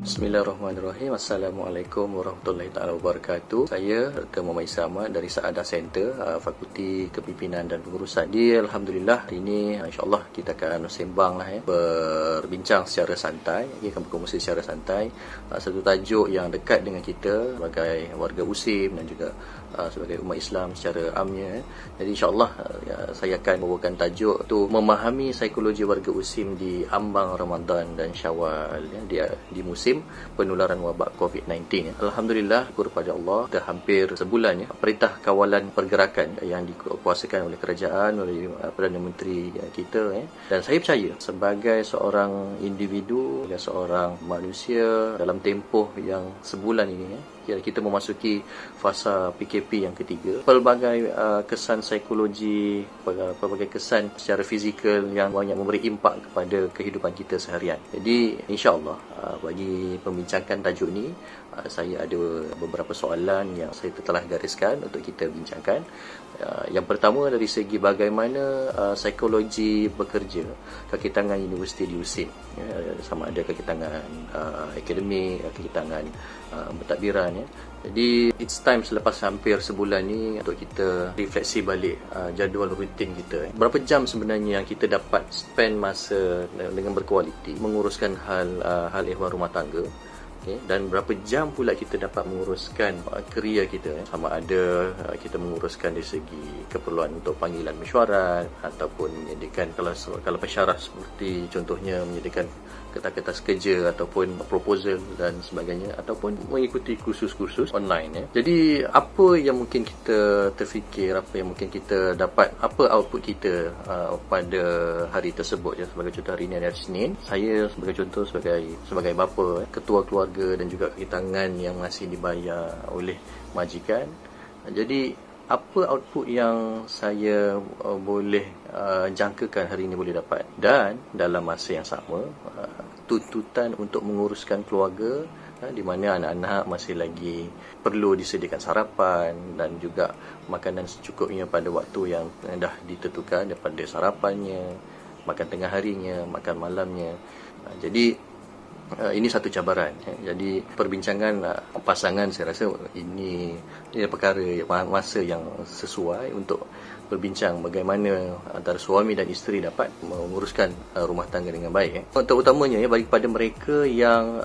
Bismillahirrahmanirrahim. Assalamualaikum warahmatullahi taala wabarakatuh. Saya Dr. Muhammad Isama dari Saadah Center, Fakulti Kepimpinan dan Pengurusan. Alhamdulillah hari ini insya-Allah kita akan sembang berbincang secara santai, kita akan berkongsi secara santai satu tajuk yang dekat dengan kita sebagai warga Muslim dan juga sebagai umat Islam secara amnya. Jadi insya-Allah saya akan membawakan tajuk tu memahami psikologi warga Muslim di ambang Ramadan dan Syawal di musim penularan wabak COVID-19. Alhamdulillah, syukur pada Allah, dah hampir sebulan Perintah Kawalan Pergerakan yang dikuasakan oleh kerajaan, oleh Perdana Menteri kita dan saya percaya sebagai seorang individu, seorang manusia dalam tempoh yang sebulan ini kita memasuki fasa PKP yang ketiga. Pelbagai kesan psikologi, pelbagai kesan secara fizikal yang banyak memberi impak kepada kehidupan kita seharian. Jadi insya-Allah bagi pembincangan tajuk ini saya ada beberapa soalan yang saya telah gariskan untuk kita bincangkan. Yang pertama dari segi bagaimana psikologi bekerja kaki tangan universiti di USIM, sama ada kaki tangan akademik, kaki tangan pentadbiran. Jadi it's time selepas hampir sebulan ni untuk kita refleksi balik jadual rutin kita. Berapa jam sebenarnya yang kita dapat spend masa dengan berkualiti menguruskan hal ehwal rumah tangga. Dan berapa jam pula kita dapat menguruskan kerja kita, sama ada kita menguruskan dari segi keperluan untuk panggilan mesyuarat ataupun menyediakan kalau pensyarah seperti contohnya menyediakan kertas-kertas kerja ataupun proposal dan sebagainya, ataupun mengikuti kursus-kursus online. Jadi apa yang mungkin kita terfikir, apa yang mungkin kita dapat, apa output kita pada hari tersebut. Sebagai contoh hari ini hari Senin, saya sebagai contoh sebagai bapa, ketua keluarga dan juga kaki tangan yang masih dibayar oleh majikan. Jadi apa output yang saya boleh jangkakan hari ini boleh dapat, dan dalam masa yang sama tuntutan untuk menguruskan keluarga di mana anak-anak masih lagi perlu disediakan sarapan dan juga makanan secukupnya pada waktu yang dah ditentukan, daripada sarapannya, makan tengah harinya, makan malamnya. Jadi ini satu cabaran. Jadi perbincangan pasangan, saya rasa ini perkara masa yang sesuai untuk berbincang bagaimana antara suami dan isteri dapat menguruskan rumah tangga dengan baik. Terutamanya bagi pada mereka yang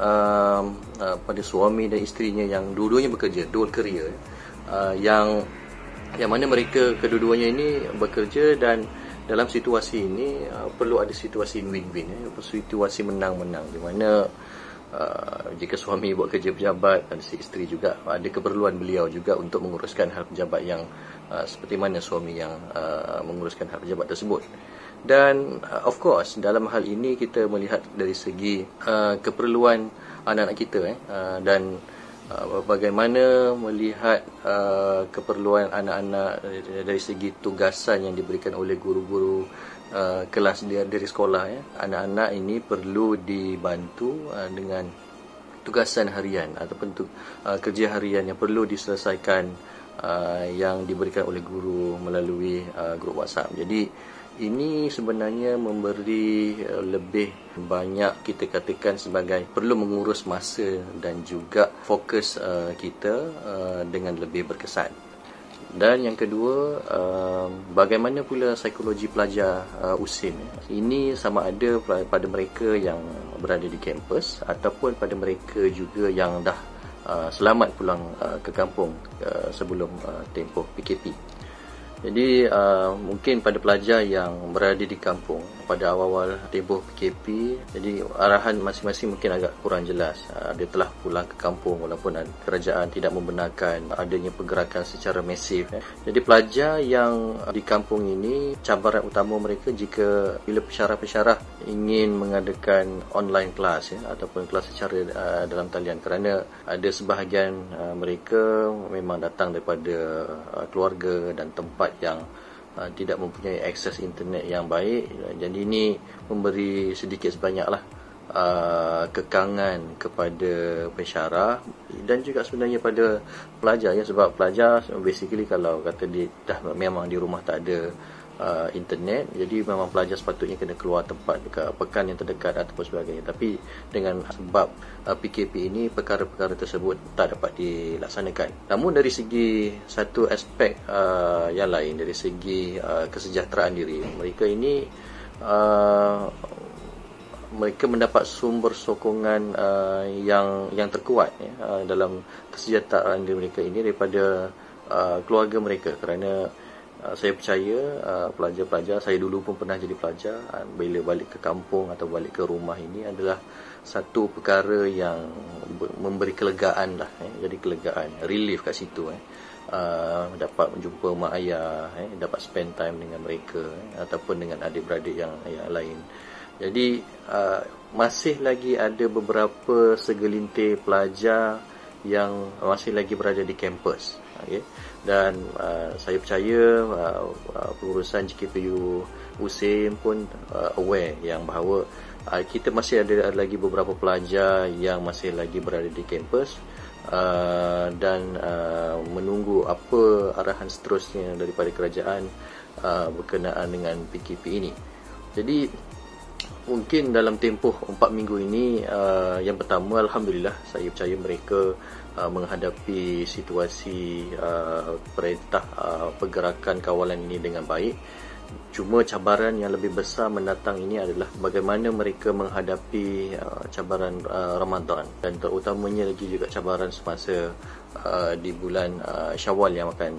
pada suami dan isterinya yang dua-duanya bekerja, dual career, yang mana mereka kedua-duanya ini bekerja, dan dalam situasi ini perlu ada situasi win-win, situasi menang-menang, di mana jika suami buat kerja pejabat dan si isteri juga ada keperluan beliau juga untuk menguruskan hal pejabat yang seperti mana suami yang menguruskan hal pejabat tersebut. Dan of course dalam hal ini kita melihat dari segi keperluan anak-anak kita dan bagaimana melihat keperluan anak-anak dari segi tugasan yang diberikan oleh guru-guru kelas dari sekolah. Anak-anak ini perlu dibantu dengan tugasan harian ataupun kerja harian yang perlu diselesaikan yang diberikan oleh guru melalui grup WhatsApp. Jadi ini sebenarnya memberi lebih banyak, kita katakan sebagai perlu mengurus masa dan juga fokus kita dengan lebih berkesan. Dan yang kedua, bagaimana pula psikologi pelajar USIM. Ini sama ada pada mereka yang berada di kampus ataupun pada mereka juga yang dah selamat pulang ke kampung sebelum tempoh PKP. Jadi mungkin pada pelajar yang berada di kampung pada awal-awal tempoh PKP, jadi arahan masing-masing mungkin agak kurang jelas. Dia telah pulang ke kampung walaupun kerajaan tidak membenarkan adanya pergerakan secara masif. Jadi pelajar yang di kampung ini, cabaran utama mereka jika bila pensyarah-pensyarah ingin mengadakan online kelas ataupun kelas secara dalam talian, kerana ada sebahagian mereka memang datang daripada keluarga dan tempat yang tidak mempunyai akses internet yang baik. Jadi ini memberi sedikit sebanyaklah kekangan kepada pensyarah dan juga sebenarnya pada pelajar sebab pelajar basically kalau kata dia dah memang di rumah tak ada internet. Jadi memang pelajar sepatutnya kena keluar tempat dekat pekan yang terdekat ataupun sebagainya. Tapi dengan sebab PKP ini, perkara-perkara tersebut tak dapat dilaksanakan. Namun dari segi satu aspek yang lain, dari segi kesejahteraan diri, mereka ini mereka mendapat sumber sokongan yang terkuat dalam kesejahteraan diri mereka ini daripada keluarga mereka. Kerana saya percaya pelajar-pelajar, saya dulu pun pernah jadi pelajar, bila balik ke kampung atau balik ke rumah ini adalah satu perkara yang memberi kelegaan lah, jadi kelegaan, relief kat situ. Dapat menjumpa mak ayah, dapat spend time dengan mereka, ataupun dengan adik-beradik yang lain. Jadi masih lagi ada beberapa segelintir pelajar yang masih lagi berada di kampus. Dan saya percaya pengurusan JKPU USIM pun aware yang bahawa kita masih ada lagi beberapa pelajar yang masih lagi berada di kampus dan menunggu apa arahan seterusnya daripada kerajaan berkenaan dengan PKP ini. Jadi mungkin dalam tempoh 4 minggu ini, yang pertama, alhamdulillah, saya percaya mereka menghadapi situasi perintah pergerakan kawalan ini dengan baik. Cuma cabaran yang lebih besar mendatang ini adalah bagaimana mereka menghadapi cabaran Ramadan, dan terutamanya lagi juga cabaran semasa di bulan Syawal yang akan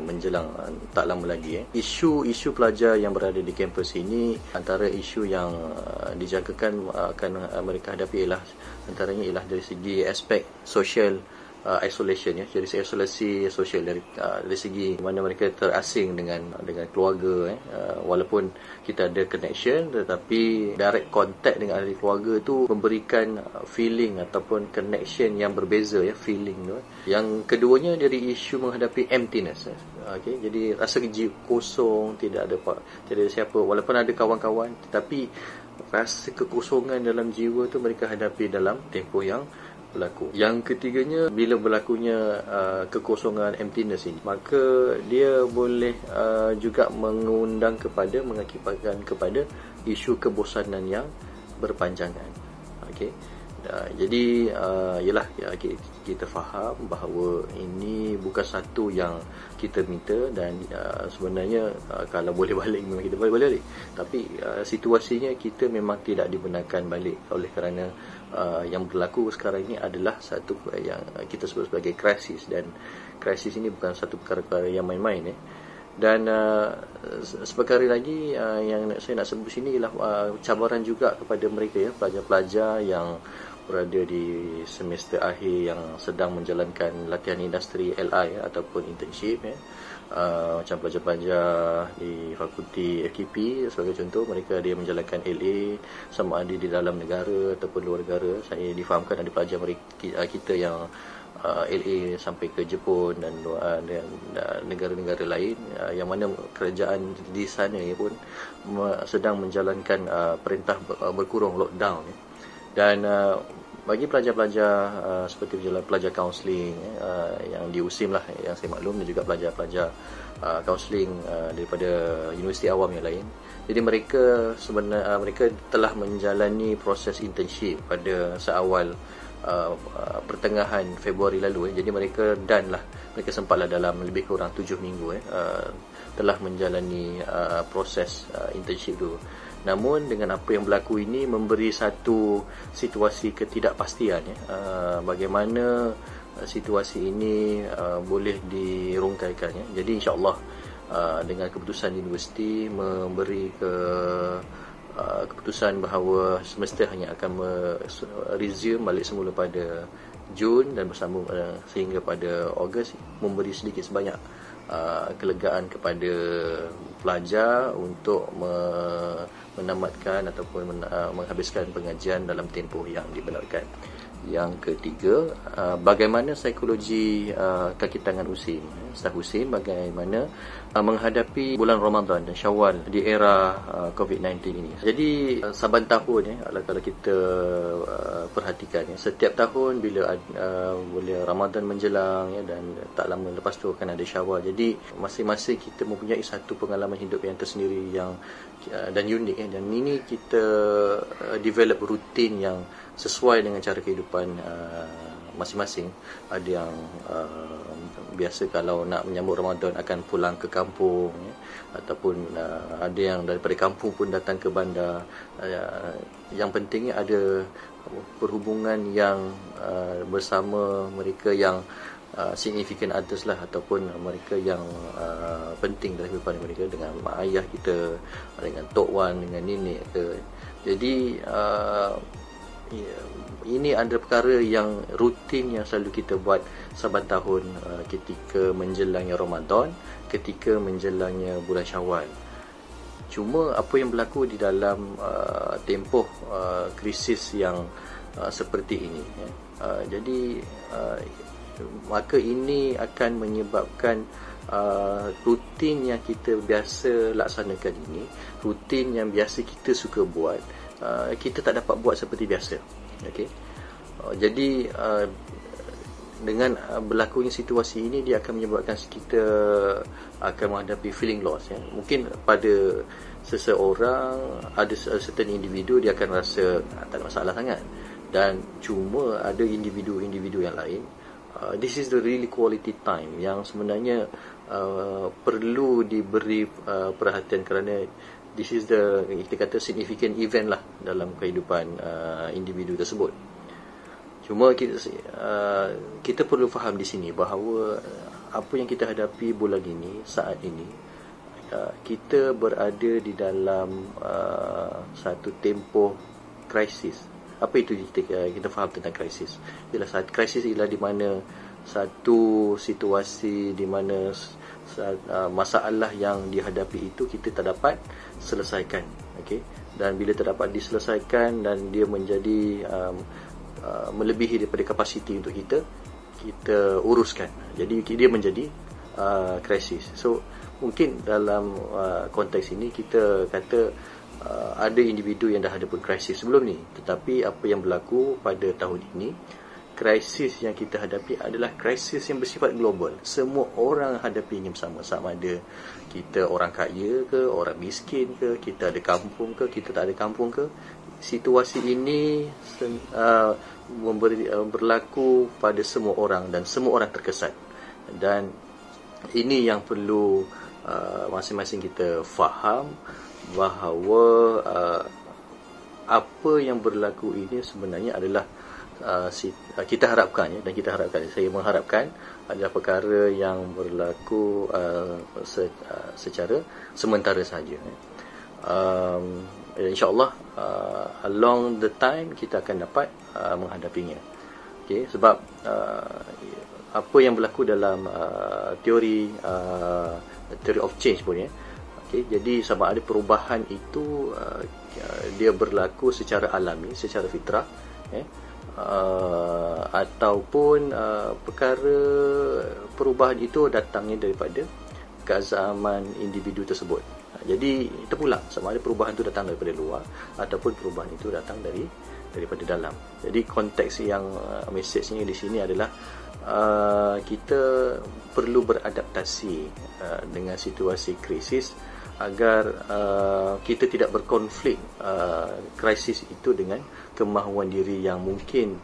menjelang tak lama lagi. Isu pelajar yang berada di kampus ini, antara isu yang dijangkakan akan mereka hadapi ialah antaranya ialah dari segi aspek social isolation, jadi isolasi sosial dari segi mana mereka terasing dengan keluarga. Walaupun kita ada connection, tetapi direct contact dengan ahli keluarga tu memberikan feeling ataupun connection yang berbeza, feeling tu. Yang keduanya dari isu menghadapi emptiness. Jadi rasa kosong, tidak ada siapa, walaupun ada kawan-kawan, tetapi rasa kekosongan dalam jiwa tu mereka hadapi dalam tempoh yang berlaku. Yang ketiganya, bila berlakunya kekosongan, emptiness ini, maka dia boleh juga mengakibatkan kepada isu kebosanan yang berpanjangan. Jadi ialah kita faham bahawa ini bukan satu yang kita minta, dan sebenarnya kalau boleh balik memang kita boleh balik, tapi situasinya kita memang tidak dibenarkan balik, oleh kerana yang berlaku sekarang ini adalah satu yang kita sebut sebagai krisis, dan krisis ini bukan satu perkara yang main-main. Dan seperkara lagi yang saya nak sebut sini ialah cabaran juga kepada mereka, pelajar-pelajar yang berada di semester akhir yang sedang menjalankan latihan industri LI ataupun internship. Macam pelajar-pelajar di fakulti FKP sebagai contoh, mereka dia menjalankan LA sama ada di dalam negara ataupun luar negara. Saya difahamkan ada pelajar kita yang LA sampai ke Jepun dan negara-negara lain, yang mana kerajaan di sana pun sedang menjalankan perintah berkurung, lockdown. Dan bagi pelajar-pelajar seperti pelajar kaunseling yang di USIM lah, yang saya maklum, dan juga pelajar-pelajar kaunseling daripada universiti awam yang lain. Jadi mereka sebenarnya mereka telah menjalani proses internship pada seawal pertengahan Februari lalu. Jadi mereka mereka sempatlah dalam lebih kurang 7 minggu telah menjalani proses internship tu. Namun dengan apa yang berlaku ini memberi satu situasi ketidakpastian, bagaimana situasi ini boleh dirungkaikan. Jadi insya-Allah dengan keputusan universiti memberi keputusan bahawa semester hanya akan resume balik semula pada Jun dan bersambung sehingga pada Ogos, memberi sedikit sebanyak kelegaan kepada pelajar untuk menamatkan ataupun menghabiskan pengajian dalam tempoh yang dibenarkan. Yang ketiga, bagaimana psikologi kaki tangan usim, staf usim, bagaimana menghadapi bulan Ramadan dan Syawal di era COVID-19 ini. Jadi saban tahun kalau kita perhatikan, setiap tahun bila Ramadan menjelang dan tak lama lepas tu akan ada Syawal. Jadi masing-masing kita mempunyai satu pengalaman hidup yang tersendiri yang dan unik, dan ini kita develop rutin yang sesuai dengan cara kehidupan masing-masing. Ada yang biasa kalau nak menyambut Ramadan akan pulang ke kampung, ataupun ada yang daripada kampung pun datang ke bandar. Yang pentingnya ada perhubungan yang bersama mereka yang significant others lah, ataupun mereka yang penting dalam kehidupan mereka, dengan mak ayah kita, dengan tok wan, dengan nenek ke. Jadi ini antara perkara yang rutin yang selalu kita buat saban tahun ketika menjelangnya Ramadan, ketika menjelangnya bulan Syawal. Cuma apa yang berlaku di dalam tempoh krisis yang seperti ini, jadi maka ini akan menyebabkan rutin yang kita biasa laksanakan ini, rutin yang biasa kita suka buat, kita tak dapat buat seperti biasa. Okey. Jadi dengan berlakunya situasi ini, dia akan menyebabkan kita akan menghadapi feeling loss. Mungkin pada seseorang, ada certain individu dia akan rasa tak ada masalah sangat, dan cuma ada individu-individu yang lain, this is the really quality time yang sebenarnya perlu diberi perhatian, kerana this is the, kita kata, significant event lah dalam kehidupan individu tersebut. Cuma kita perlu faham di sini bahawa apa yang kita hadapi bulan ini, saat ini, kita berada di dalam satu tempoh krisis. Apa itu kita faham tentang krisis? Krisis ialah di mana satu situasi di mana masalah yang dihadapi itu kita tak dapat selesaikan, okey, dan bila tak dapat diselesaikan dan dia menjadi melebihi daripada kapasiti untuk kita uruskan, jadi dia menjadi krisis. So mungkin dalam konteks ini kita kata ada individu yang dah ada pun krisis sebelum ni, tetapi apa yang berlaku pada tahun ini, krisis yang kita hadapi adalah krisis yang bersifat global. Semua orang hadapi ini bersama, sama ada kita orang kaya ke, orang miskin ke, kita ada kampung ke, kita tak ada kampung ke. Situasi ini berlaku pada semua orang dan semua orang terkesan. Dan ini yang perlu masing-masing kita faham, bahawa apa yang berlaku ini sebenarnya adalah kita harapkan, dan saya mengharapkan adalah perkara yang berlaku secara sementara sahaja. InsyaAllah along the time kita akan dapat menghadapinya. Okay, sebab apa yang berlaku dalam teori of change pun, okay, jadi sama ada perubahan itu dia berlaku secara alami, secara fitrah, ataupun perkara perubahan itu datangnya daripada keazaman individu tersebut. Jadi terpulang sama ada perubahan itu datang daripada luar ataupun perubahan itu datang daripada dalam. Jadi konteks yang mesejnya di sini adalah kita perlu beradaptasi dengan situasi krisis agar kita tidak berkonflik krisis itu dengan kemahuan diri yang mungkin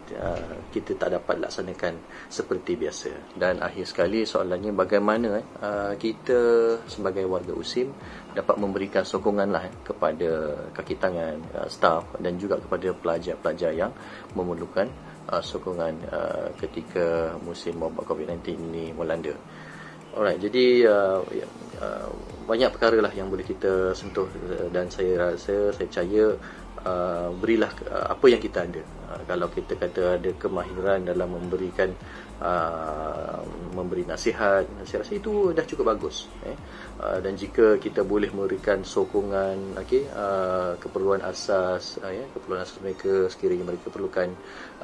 kita tak dapat laksanakan seperti biasa. Dan akhir sekali soalannya, bagaimana kita sebagai warga USIM dapat memberikan sokonganlah kepada kaki tangan staf dan juga kepada pelajar-pelajar yang memerlukan sokongan ketika musim wabak COVID-19 ini melanda. Alright, jadi banyak perkara lah yang boleh kita sentuh, dan saya percaya berilah apa yang kita ada. Kalau kita kata ada kemahiran dalam memberikan memberi nasihat. Saya rasa itu dah cukup bagus. Dan jika kita boleh memberikan sokongan, keperluan asas, keperluan asas mereka sekiranya mereka perlukan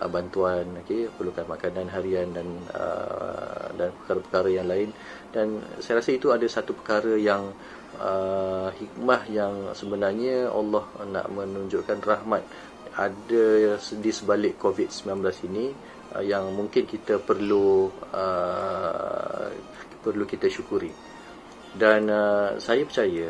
bantuan, perlukan makanan harian dan perkara-perkara yang lain. Dan saya rasa itu ada satu perkara yang hikmah yang sebenarnya Allah nak menunjukkan rahmat ada di sebalik COVID-19 ini, yang mungkin kita perlu kita syukuri. Dan saya percaya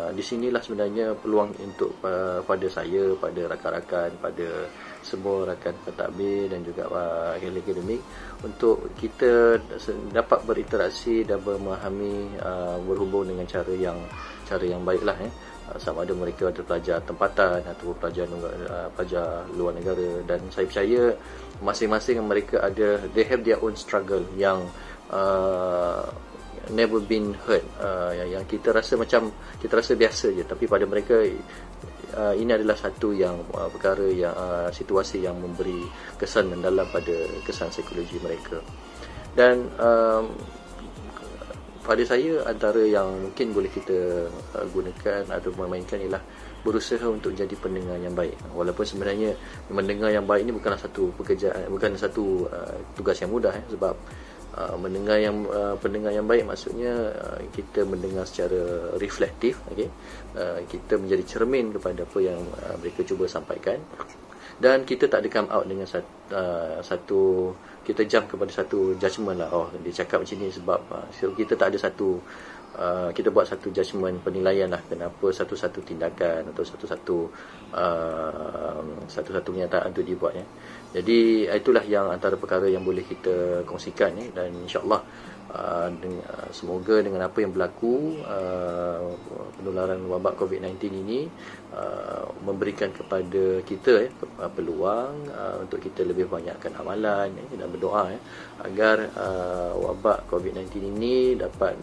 di sinilah sebenarnya peluang untuk pada saya, pada rakan-rakan, pada semua rakan pentadbir dan juga ahli akademik, untuk kita dapat berinteraksi dan memahami, berhubung dengan cara yang baiklah, sama ada mereka ada pelajar tempatan atau pelajar luar negara. Dan saya percaya masing-masing mereka ada, they have their own struggle yang never been heard, yang kita rasa biasa je, tapi pada mereka ini adalah satu yang perkara yang situasi yang memberi kesan mendalam pada kesan psikologi mereka. Dan pada saya, antara yang mungkin boleh kita gunakan atau memainkan ialah berusaha untuk jadi pendengar yang baik. Walaupun sebenarnya mendengar yang baik ini bukanlah satu pekerjaan, bukan satu tugas yang mudah, sebab pendengar yang baik maksudnya kita mendengar secara reflektif, kita menjadi cermin kepada apa yang mereka cuba sampaikan, dan kita tak ada come out dengan satu kita jump kepada satu judgement lah, dia cakap macam ni sebab kita tak ada kita buat satu judgement, penilaian lah kenapa satu-satu tindakan atau satu-satu kenyataan tu dibuat. Jadi itulah yang antara perkara yang boleh kita kongsikan, dan insya-Allah semoga dengan apa yang berlaku, penularan wabak COVID-19 ini memberikan kepada kita peluang untuk kita lebih banyakkan amalan dan berdoa agar wabak COVID-19 ini dapat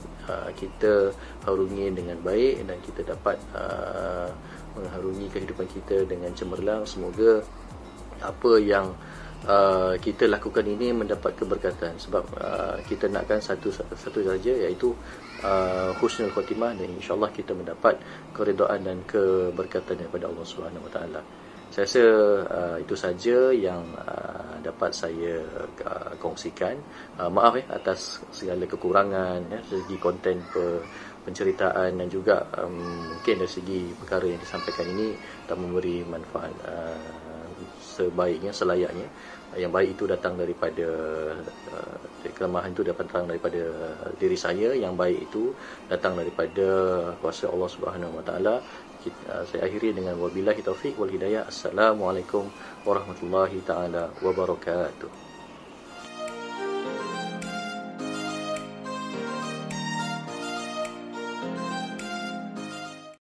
kita harungi dengan baik, dan kita dapat mengharungi kehidupan kita dengan cemerlang. Semoga apa yang kita lakukan ini mendapat keberkatan, sebab kita nakkan satu saja, iaitu husnul khotimah, dan insya-Allah kita mendapat keridaan dan keberkatan daripada Allah Subhanahu Wa Taala. Saya rasa itu saja yang dapat saya kongsikan. Maaf atas segala kekurangan segi konten penceritaan, dan juga mungkin dari segi perkara yang disampaikan ini tak memberi manfaat sebaiknya, selayaknya. Yang baik itu datang daripada kelemahan itu datang daripada diri saya, yang baik itu datang daripada kuasa Allah Subhanahu Wa Taala. Saya akhiri dengan wabillahi taufik wal hidayah. Assalamualaikum warahmatullahi taala wabarakatuh.